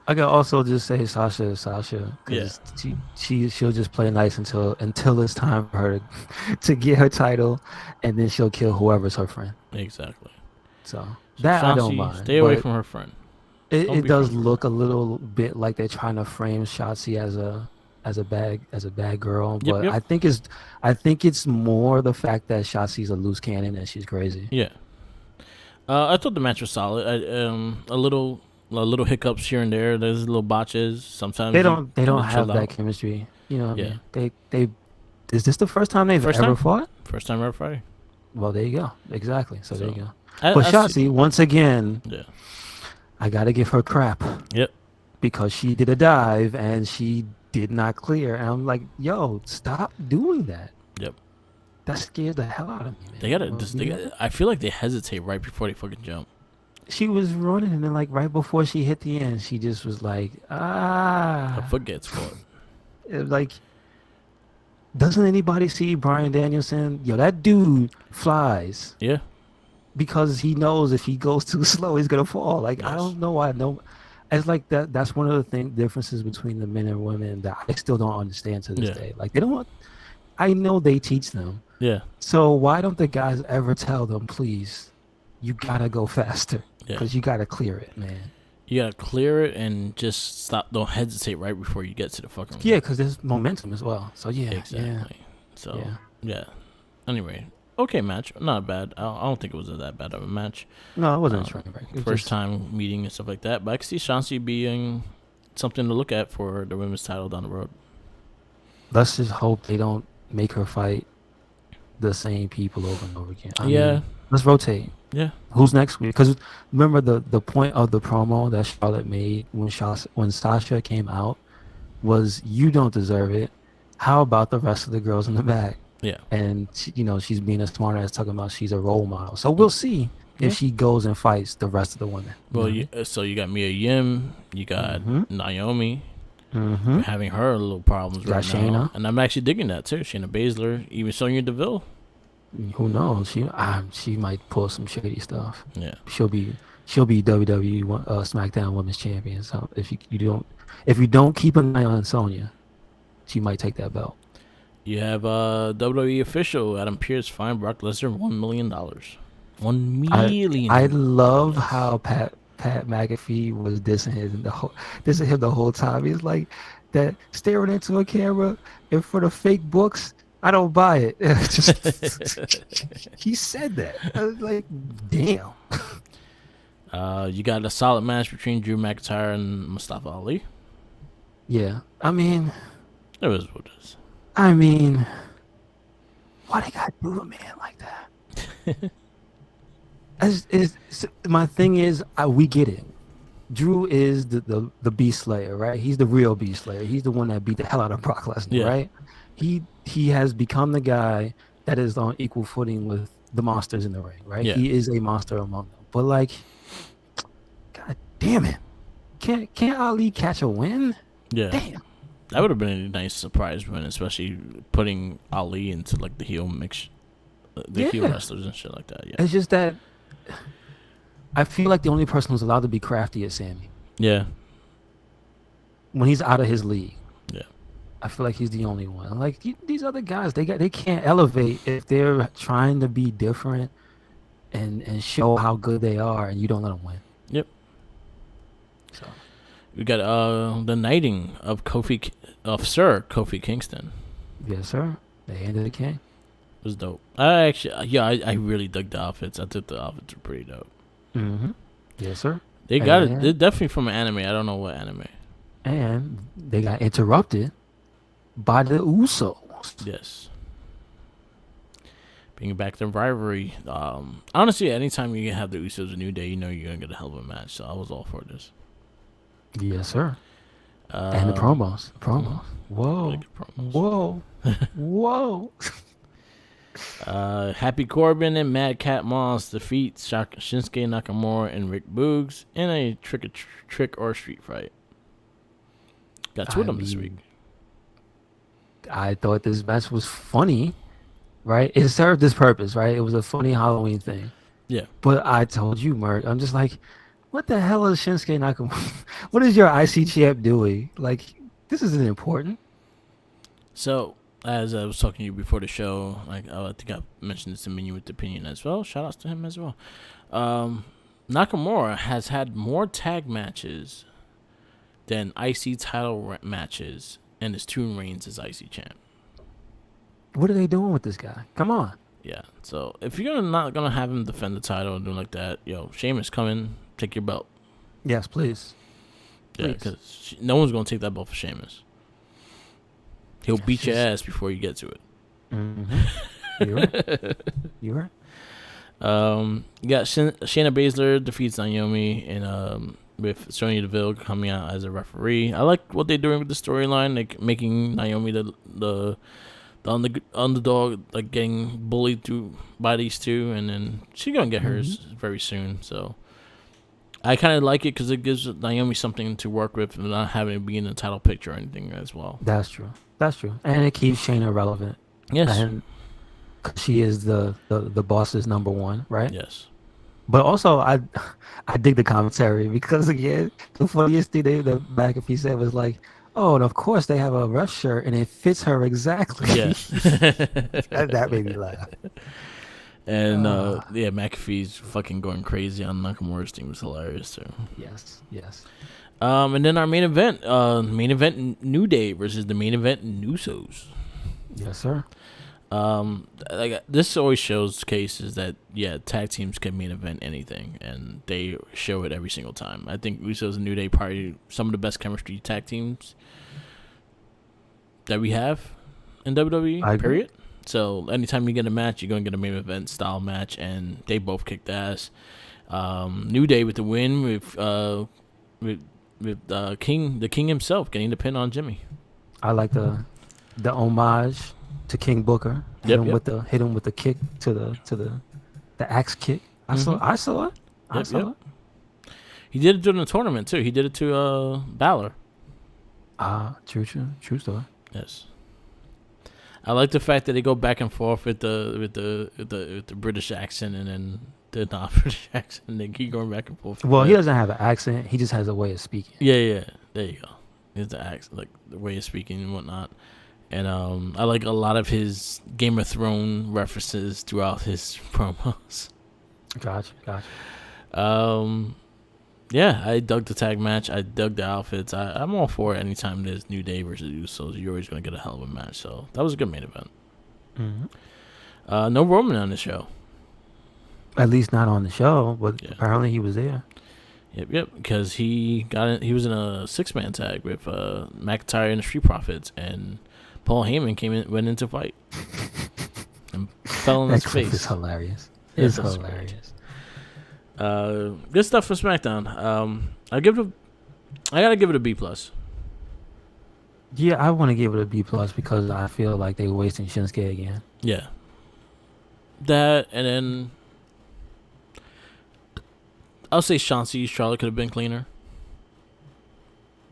I can also just say Sasha, because she'll just play nice until it's time for her to get her title, and then she'll kill whoever's her friend. Exactly. So that Shanti, I don't mind. Stay away from her friend. It does look a little bit like they're trying to frame Shotzi as a bad girl, but Yep. I think it's more the fact that Shotzi's a loose cannon and she's crazy. Yeah. I thought the match was solid. A little hiccups here and there. There's little botches. Sometimes they don't have that chemistry. You know what I mean? They is this the first time they've ever fought? First time ever fighting. Well, there you go. Exactly. So there you go. But Shotzi, once again, I gotta give her crap. Yep. Because she did a dive and she did not clear, and I'm like, yo, stop doing that. Yep. That scared the hell out of me, man. They gotta. I feel like they hesitate right before they fucking jump. She was running, and then right before she hit the end, she just was like, Her foot gets caught. Like, doesn't anybody see Bryan Danielson? Yo, that dude flies. Yeah. Because he knows if he goes too slow, he's gonna fall. Like, yes. I don't know why. No, it's like that. That's one of the differences between the men and women that I still don't understand to this day. Like, they don't. I know they teach them. Yeah. So why don't the guys ever tell them, please, you gotta go faster because you gotta clear it, man. You gotta clear it and just stop. Don't hesitate right before you get to the fucking. Yeah, because there's momentum as well. So exactly. Yeah. So Anyway. Okay, match. Not bad. I don't think it was that bad of a match. No, it wasn't a train wreck. First time meeting and stuff like that. But I can see Shanti being something to look at for the women's title down the road. Let's just hope they don't make her fight the same people over and over again. I mean, let's rotate. Yeah. Who's next week? Because remember the point of the promo that Charlotte made when Sasha came out was, you don't deserve it. How about the rest of the girls in the back? Yeah. And she's being a smart ass, talking about she's a role model. So we'll see if she goes and fights the rest of the women. Well, so you got Mia Yim, you got Naomi, having her little problems right Shana. now, and I'm actually digging that too. Shayna Basler, even Sonya Deville. Who knows? She might pull some shady stuff. Yeah. She'll be WWE SmackDown Women's Champion. So if you don't keep an eye on Sonya, she might take that belt. You have WWE official Adam Pearce fined Brock Lesnar $1 million. $1 million. I love how Pat McAfee was dissing him the whole time. He's like, that staring into a camera in front of fake books. I don't buy it. He said that. I was like, damn. You got a solid match between Drew McIntyre and Mustafa Ali. Yeah, I mean, it was what it is. I mean, why they gotta do a man like that? My thing is, we get it. Drew is the Beast Slayer, right? He's the real Beast Slayer. He's the one that beat the hell out of Brock Lesnar, right? He has become the guy that is on equal footing with the monsters in the ring, right? He is a monster among them. But like, god damn it, can't Ali catch a win? Yeah, damn. That would have been a nice surprise win, especially putting Ali into like the heel mix, heel wrestlers and shit like that. Yeah, it's just that I feel like the only person who's allowed to be crafty is Sammy. Yeah, when he's out of his league. Yeah, I feel like he's the only one. Like these other guys, they can't elevate if they're trying to be different and show how good they are, and you don't let them win. Yep. So. We got the knighting of Sir Kofi Kingston. Yes, sir. The hand of the king. It was dope. I really dug the outfits. I thought the outfits were pretty dope. Mm-hmm. Yes, sir. They got it. They're definitely from an anime. I don't know what anime. And they got interrupted by the Usos. Yes. bringing back the rivalry. Honestly, anytime you have the Usos a New Day, you know you're gonna get a hell of a match. So I was all for this. Yes, sir. And the promos. Promos. Really Whoa. good promos. Whoa. Whoa. Happy Corbin and Madcap Moss defeat Shinsuke Nakamura and Rick Boogs in a trick or street fight. Got two of them this week. I thought this match was funny, right? It served its purpose, right? It was a funny Halloween thing. Yeah. But I told you, Merc, I'm just like, what the hell is Shinsuke Nakamura? What is your IC champ doing? Like, this isn't important. So, as I was talking to you before the show, like I think I mentioned this in Menu with Opinion as well. Shout outs to him as well. Nakamura has had more tag matches than IC title matches in his 2 reigns as IC champ. What are they doing with this guy? Come on. Yeah. So if you're not gonna have him defend the title and do like that, Sheamus, come in, take your belt. Yes, please. Yeah, because no one's gonna take that belt for Sheamus. He'll beat your ass before you get to it. Mm-hmm. You're right. You're right. You got Shayna Baszler defeats Naomi and with Sonya Deville coming out as a referee. I like what they're doing with the storyline, like making Naomi the underdog, like getting bullied through by these two, and then she's gonna get hers very soon. So I kind of like it because it gives Naomi something to work with, and not having to be in the title picture or anything as well. That's true. That's true, and it keeps Shayna relevant. Yes, and she is the boss's number one, right? Yes. But also, I dig the commentary because again, the funniest thing the McAfee said was like, "Oh, and of course they have a ref shirt and it fits her exactly." Yes. that made me laugh. And yeah, McAfee's fucking going crazy on Nakamura's team was hilarious too. Yes. And then our main event New Day versus the main event Usos. Yes, sir. Like this always shows cases that tag teams can main event anything, and they show it every single time. I think Usos and New Day probably some of the best chemistry tag teams that we have in WWE. Period. So anytime you get a match, you're gonna get a main event style match, and they both kicked ass. New Day with the win with the King himself getting the pin on Jimmy. I like the homage to King Booker. Hit him with the kick to the axe kick. I saw it. He did it during the tournament too. He did it to Balor. True story. Yes. I like the fact that they go back and forth with the British accent and then the not British accent. They keep going back and forth. Well, he doesn't have an accent. He just has a way of speaking. Yeah. There you go. It's the accent, like the way of speaking and whatnot. And I like a lot of his Game of Thrones references throughout his promos. Gotcha. Yeah, I dug the tag match. I dug the outfits. I'm all for it. Anytime there's New Day versus Usos, you're always going to get a hell of a match. So that was a good main event. No Roman on the show. At least not on the show, but apparently he was there. Yep. Because he was in a 6-man tag with McIntyre and the Street Profits, and Paul Heyman went into fight and fell on his face. It's hilarious. It's hilarious. Good stuff for SmackDown. I gotta give it a B+. Yeah, I want to give it a B+ because I feel like they're wasting Shinsuke again. Yeah. That, and then I'll say Charlotte could have been cleaner.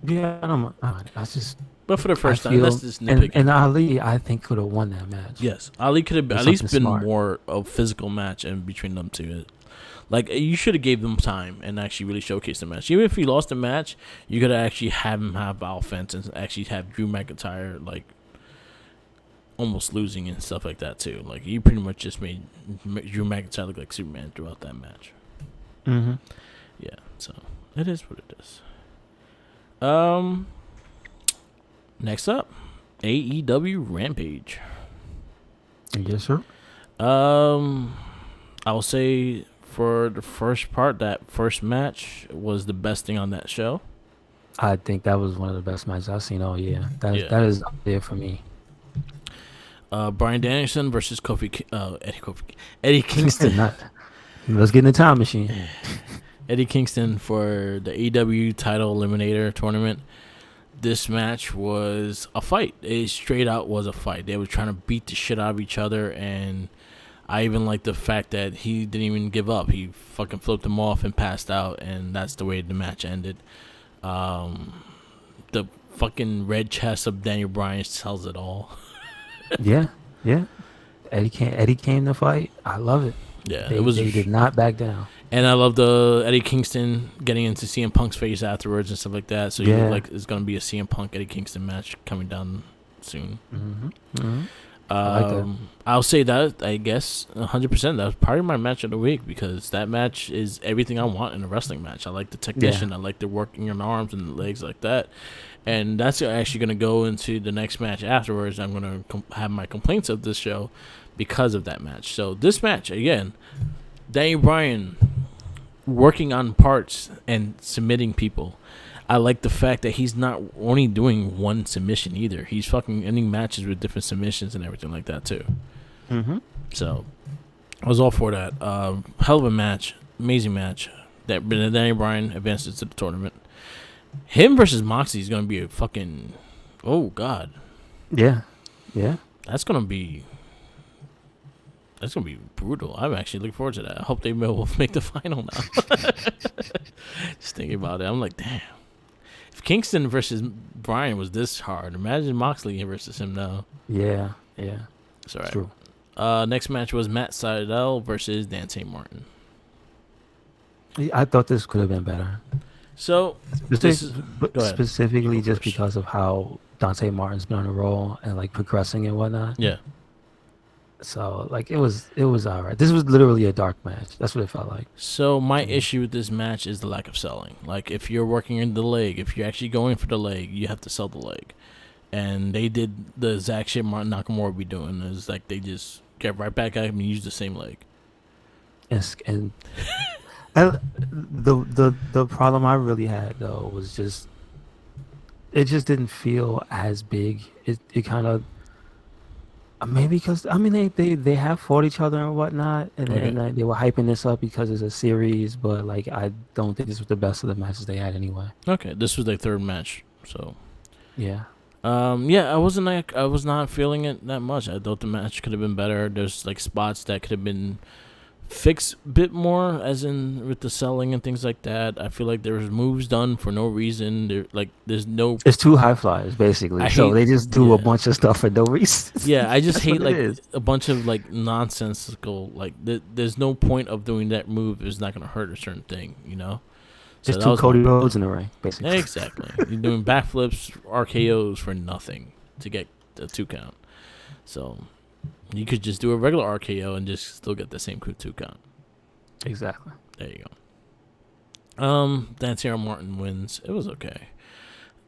Yeah, that's just. But for the first time, that's just nitpicking. And Ali, I think, could have won that match. Yes, Ali could have at least been more of a physical match in between them two. Like, you should have gave them time and actually really showcased the match. Even if he lost the match, you could actually have him have offense and actually have Drew McIntyre, like, almost losing and stuff like that, too. Like, you pretty much just made Drew McIntyre look like Superman throughout that match. Mm-hmm. Yeah, so it is what it is. Next up, AEW Rampage. Yes, sir. I will say for the first part, that first match was the best thing on that show. I think that was one of the best matches I've seen all year. That is up there for me. Bryan Danielson versus Eddie Kingston. Let's get in the time machine. Eddie Kingston for the AEW title eliminator tournament. This match was a fight. It straight out was a fight. They were trying to beat the shit out of each other, and I even like the fact that he didn't even give up. He fucking flipped him off and passed out, and that's the way the match ended. The fucking red chest of Daniel Bryan tells it all. Yeah. Eddie came to fight. I love it. Yeah, they did not back down. And I love the Eddie Kingston getting into CM Punk's face afterwards and stuff like that. So you look like it's going to be a CM Punk Eddie Kingston match coming down soon. I like that. I'll say that, I guess, 100%. That was probably my match of the week because that match is everything I want in a wrestling match. I like the technician. I like the working on arms and legs like that. And that's actually going to go into the next match afterwards. I'm going to have my complaints of this show because of that match. So this match, again, Daniel Bryan working on parts and submitting people. I like the fact that he's not only doing one submission either. He's fucking ending matches with different submissions and everything like that too. So I was all for that. Hell of a match, amazing match. That Daniel Bryan advances to the tournament. Him versus Moxley is gonna be a fucking, oh god. Yeah. That's gonna be brutal. I'm actually looking forward to that. I hope they will make the final now. Just thinking about it, I'm like, damn. If Kingston versus Bryan was this hard, imagine Moxley versus him now. Yeah. It's all right. True. Next match was Matt Seidel versus Dante Martin. I thought this could have been better. So specifically just because of how Dante Martin's been on a roll and like progressing and whatnot. Yeah. So like it was all right. This was literally a dark match. That's what it felt like. So my issue with this match is the lack of selling. Like if you're working in the leg, if you're actually going for the leg, you have to sell the leg. And they did the exact shit Martin Nakamura would be doing. Is like they just get right back at him and use the same leg. Yes, and the problem I really had though was just it just didn't feel as big. It kind of maybe because I mean they have fought each other and whatnot, and they were hyping this up because it's a series, but like I don't think this was the best of the matches they had anyway. Okay, this was their third match, so yeah. I was not feeling it that much. I thought the match could have been better. There's like spots that could have been fixed a bit more, as in with the selling and things like that. I feel like there was moves done for no reason. There's no. It's two high flyers basically, they just do a bunch of stuff for no reason. Yeah, I just hate like a bunch of like nonsensical. Like there's no point of doing that move. It's not gonna hurt a certain thing, you know. Just two Cody Rhodes in the ring, basically. Exactly. You're doing backflips, RKOs for nothing to get the 2 count. So you could just do a regular RKO and just still get the same 2 count. Exactly. There you go. Dante Martin wins. It was okay.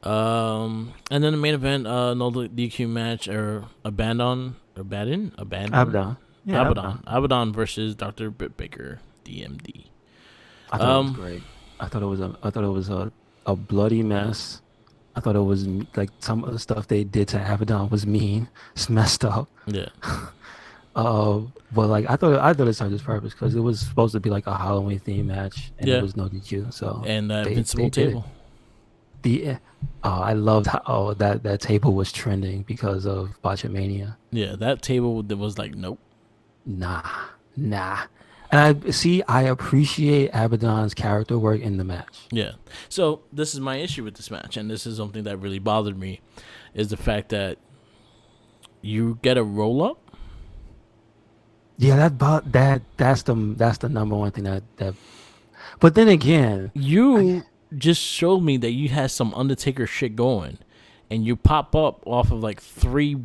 And then the main event, no DQ match, or Abaddon. Yeah, Abaddon versus Dr. Britt Baker, DMD. I thought it was great. I thought it was a bloody mess. I thought it was like some of the stuff they did to Abaddon was mean. It's messed up. Yeah. But like I thought it served its purpose because it was supposed to be like a Halloween theme match, and it was no DQ. So and Invincible table. I loved how that table was trending because of Botchamania. Yeah, that table was like nope. Nah. And I appreciate Abaddon's character work in the match. Yeah. So this is my issue with this match, and this is something that really bothered me, is the fact that you get a roll up. Yeah, that's the number one thing that. But then again, you just showed me that you had some Undertaker shit going, and you pop up off of like 3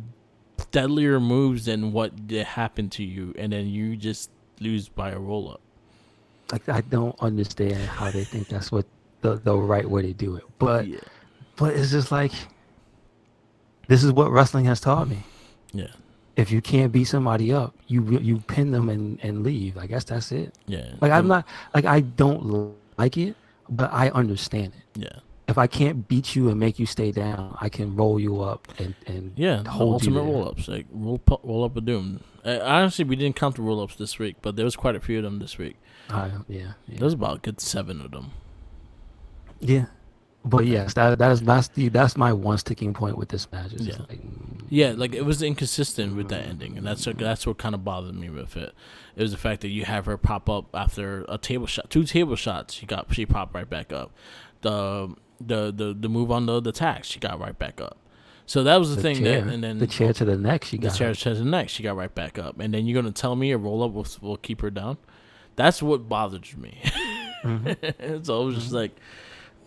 deadlier moves than what happened to you, and then you just lose by a roll up. Like I don't understand how they think that's what the right way to do it. But it's just like this is what wrestling has taught me. Yeah. If you can't beat somebody up, you pin them and leave. I guess that's it. Yeah. Like I'm not like I don't like it, but I understand it. Yeah. if I can't beat you and make you stay down, I can roll you up and Yeah, the hold you ultimate there. roll ups, like roll up a doom. Honestly, we didn't count the roll ups this week, but there was quite a few of them this week. Yeah, There yeah, was about a good 7 of them. yeah. But Yeah, yes, that's my one sticking point with this match. It's just yeah, like, yeah. Like it was inconsistent with that ending, and that's what kind of bothered me with it. It was the fact that you have her pop up after a table shot, 2 table shots. She popped right back up. The move on the tax, she got right back up. So that was the thing and the then chair to the neck. She the got chair her. to the neck, she got right back up. And then you're gonna tell me a roll up will keep her down? That's what bothers me. Hmm. So it was just like,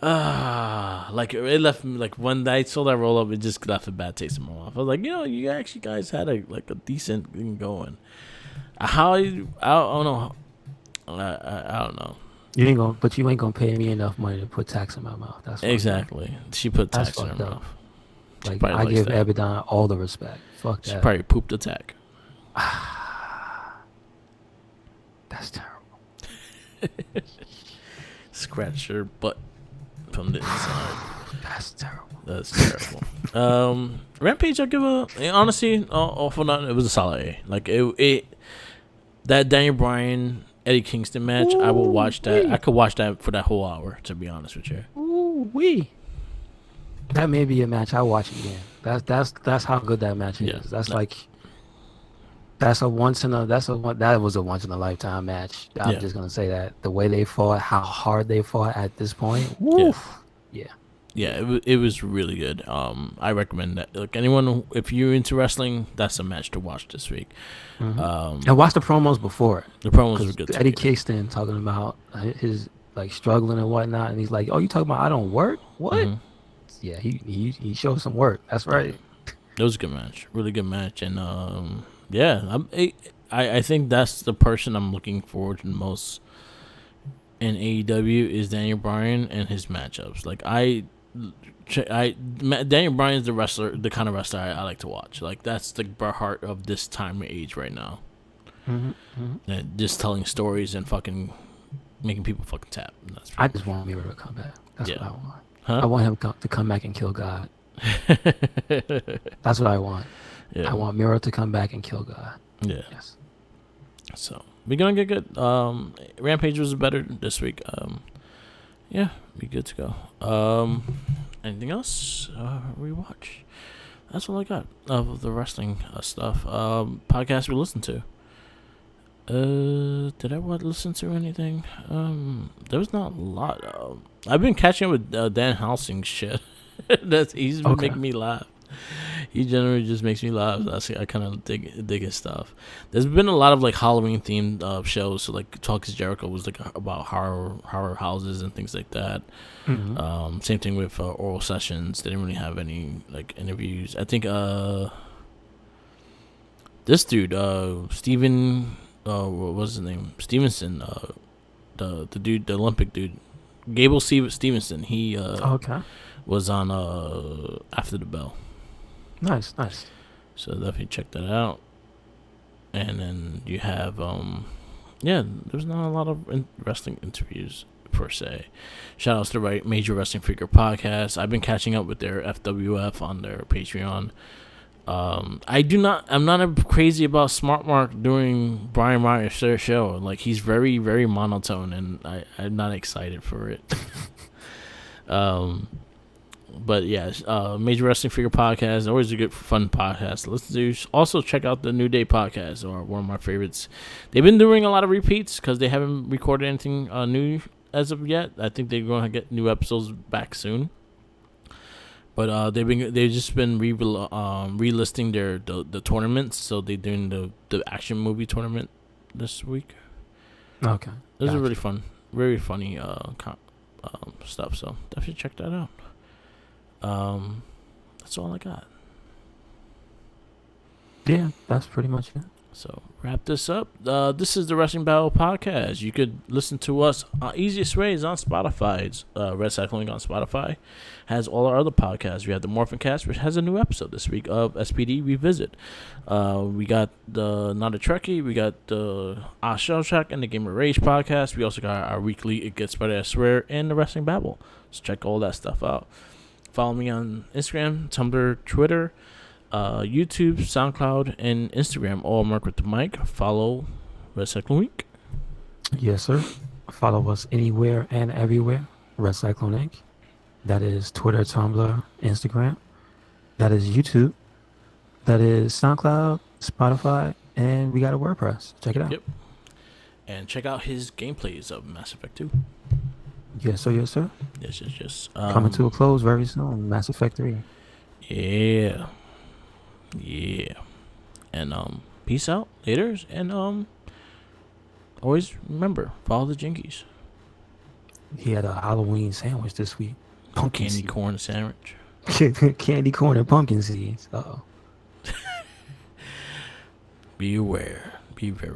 like it left me like when I saw that roll up, it just left a bad taste in my mouth. I was like, you actually guys had a decent thing going. I don't know. I don't know. But you ain't gonna pay me enough money to put tax in my mouth. That's fucked up. Exactly. She put That's tax in her fucked up. mouth. She Like probably I likes give that. Abaddon all the respect. Fuck She that. probably pooped the tack. That's terrible. Scratch her butt from the inside. That's terrible. That's terrible. Rampage, I'll give honestly, all for nothing, it was a solid A. Like it that Daniel Bryan Eddie Kingston match, I will watch that. I could watch that for that whole hour. To be honest with you. Ooh wee. That may be a match I watch again. That's how good that match is. Yeah. That's like that was a once in a lifetime match. I'm Yeah. just gonna say that the way they fought, how hard they fought at this point. Woof. Yeah. Yeah, it was really good. I recommend that. Like anyone, if you're into wrestling, that's a match to watch this week. Mm-hmm. And watch the promos before it. The promos were good. Eddie Kingston talking about his like struggling and whatnot, and he's like, "Oh, you talking about I don't work? What?" Mm-hmm. Yeah, he showed some work. That's right. It was a good match, really good match, and yeah, I think that's the person I'm looking forward to the most in AEW is Daniel Bryan and his matchups. Like Daniel Bryan's the wrestler, the kind of wrestler I like to watch. Like that's the heart of this time and age right now. Mm-hmm. Mm-hmm. And just telling stories and fucking making people fucking tap. That's I just want Miro to come back. That's what I want. Huh? I want him to come back and kill God. That's what I want. Yeah. I want Miro to come back and kill God. Yeah. Yes. So we're gonna get good. Rampage was better this week. Yeah, be good to go. Anything else? Rewatch. That's all I got of the wrestling stuff. Podcast we listened to. Did I listen to anything? There was not a lot. I've been catching up with Dan Helsing's shit. He's been making me laugh. He generally just makes me laugh. I kind of dig his stuff. There's been a lot of like Halloween themed shows. So like Talk is Jericho was like about horror houses and things like that. Mm-hmm. Same thing with Oral Sessions. They didn't really have any like interviews. I think this dude Steven what was his name, Stevenson, the dude, the Olympic dude, Gable Stevenson. He was on After the Bell. Nice. So definitely check that out. And then you have there's not a lot of wrestling interviews per se. Shout outs to Major Wrestling Figure Podcast. I've been catching up with their FWF on their Patreon. I'm not crazy about Smart Mark doing Brian Myers' show. Like he's very, very monotone, and I'm not excited for it. But yeah, Major Wrestling Figure Podcast, always a good fun podcast to listen to. Also check out the New Day Podcast, or one of my favorites. They've been doing a lot of repeats because they haven't recorded anything new as of yet. I think they're going to get new episodes back soon. But they've just been relisting the tournaments. So they're doing the action movie tournament this week. Okay, this is really fun, very funny stuff. So definitely check that out. That's all I got. Yeah, that's pretty much it. So wrap this up. This is the Wrestling Battle podcast. You could listen to us. Easiest way is on Spotify. It's Red Cycling on Spotify. Has all our other podcasts. We have the Morphin Cast, which has a new episode this week of SPD Revisit. We got the Not a Trekkie. We got the Shell Track and the Game of Rage podcast. We also got our weekly It Gets Better, I Swear, and the Wrestling Babble. So check all that stuff out. Follow me on Instagram, Tumblr, Twitter, YouTube, SoundCloud, and Instagram, all marked with the mic. Follow Red Cyclone Week. Yes, sir. Follow us anywhere and everywhere. Red Cyclone Inc. That is Twitter, Tumblr, Instagram. That is YouTube. That is SoundCloud, Spotify, and we got a WordPress. Check it out. Yep. And check out his gameplays of Mass Effect 2. Yes, sir. Yes, sir. Yes. Coming to a close very soon. Mass Effect 3. Yeah. And peace out, laters, and always remember, follow the Jinkies. He had a Halloween sandwich this week. Pumpkin Candy seed. corn sandwich. Candy corn and pumpkin seeds. Uh-oh. Be aware. Be very